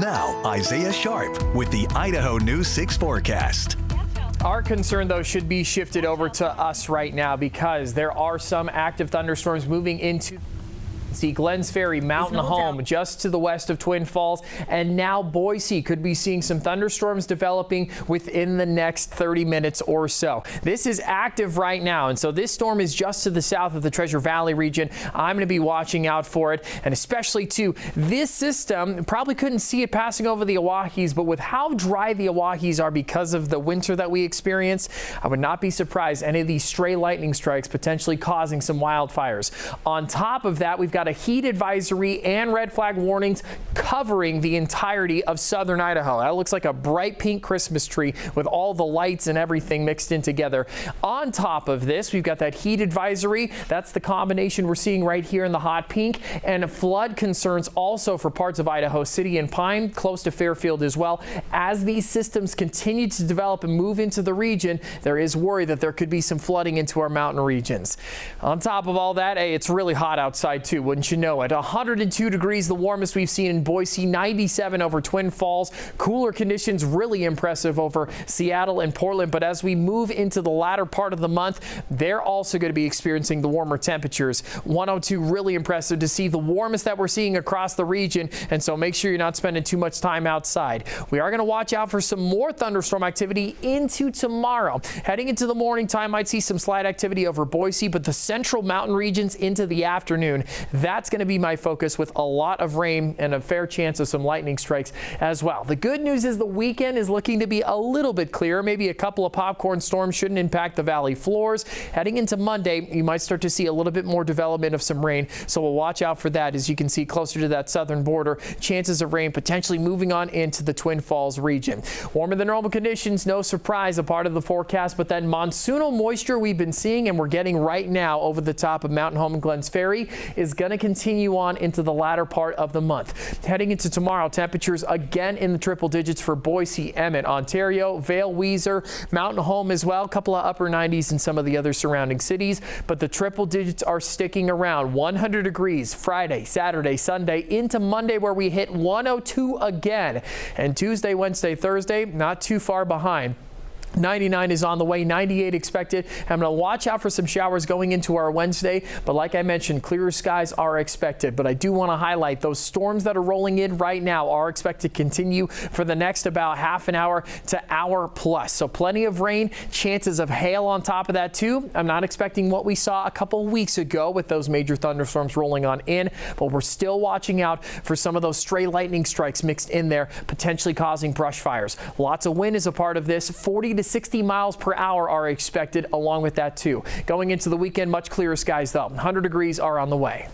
Now, Isaiah Sharp with the Idaho News 6 forecast. Our concern, though, should be shifted over to us right now because there are some active thunderstorms moving into Glens Ferry, Mountain Home, just to the west of Twin Falls, and now Boise could be seeing some thunderstorms developing within the next 30 minutes or so. This is active right now, and so this storm is just to the south of the Treasure Valley region. I'm going to be watching out for it, and especially too, this system, probably couldn't see it passing over the Oahes, but with how dry the Oahes are because of the winter that we experience, I would not be surprised any of these stray lightning strikes potentially causing some wildfires. On top of that, we've got a heat advisory and red flag warnings covering the entirety of southern Idaho. That looks like a bright pink Christmas tree with all the lights and everything mixed in together. On top of this, we've got that heat advisory. That's the combination we're seeing right here in the hot pink, and flood concerns also for parts of Idaho City and Pine, close to Fairfield as well. As these systems continue to develop and move into the region, there is worry that there could be some flooding into our mountain regions. On top of all that, hey, it's really hot outside too, wouldn't you know it? 102 degrees, the warmest we've seen in Boise, 97 over Twin Falls. Cooler conditions really impressive over Seattle and Portland, but as we move into the latter part of the month, they're also going to be experiencing the warmer temperatures. 102, really impressive to see, the warmest that we're seeing across the region, and so make sure you're not spending too much time outside. We are going to watch out for some more thunderstorm activity into tomorrow. Heading into the morning time, might see some slight activity over Boise, but the central mountain regions into the afternoon, that's going to be my focus, with a lot of rain and a fair chance of some lightning strikes as well. The good news is the weekend is looking to be a little bit clearer. Maybe a couple of popcorn storms shouldn't impact the valley floors. Heading into Monday, you might start to see a little bit more development of some rain, so we'll watch out for that. As you can see closer to that southern border, chances of rain potentially moving on into the Twin Falls region. Warmer than normal conditions, no surprise, a part of the forecast, but that monsoonal moisture we've been seeing and we're getting right now over the top of Mountain Home and Glens Ferry is going to continue on into the latter part of the month. Heading into tomorrow, temperatures again in the triple digits for Boise, Emmett, Ontario, Vail, Weiser, Mountain Home as well. A couple of upper 90s in some of the other surrounding cities, but the triple digits are sticking around. 100 degrees Friday, Saturday, Sunday into Monday, where we hit 102 again, and Tuesday, Wednesday, Thursday not too far behind. 99 is on the way, 98 expected. I'm going to watch out for some showers going into our Wednesday, but like I mentioned, clearer skies are expected. But I do want to highlight those storms that are rolling in right now are expected to continue for the next about half an hour to hour plus. So plenty of rain, chances of hail on top of that too. I'm not expecting what we saw a couple weeks ago with those major thunderstorms rolling on in, but we're still watching out for some of those stray lightning strikes mixed in there, potentially causing brush fires. Lots of wind is a part of this. 40 to 60 miles per hour are expected along with that too. Going into the weekend, much clearer skies though. 100 degrees are on the way.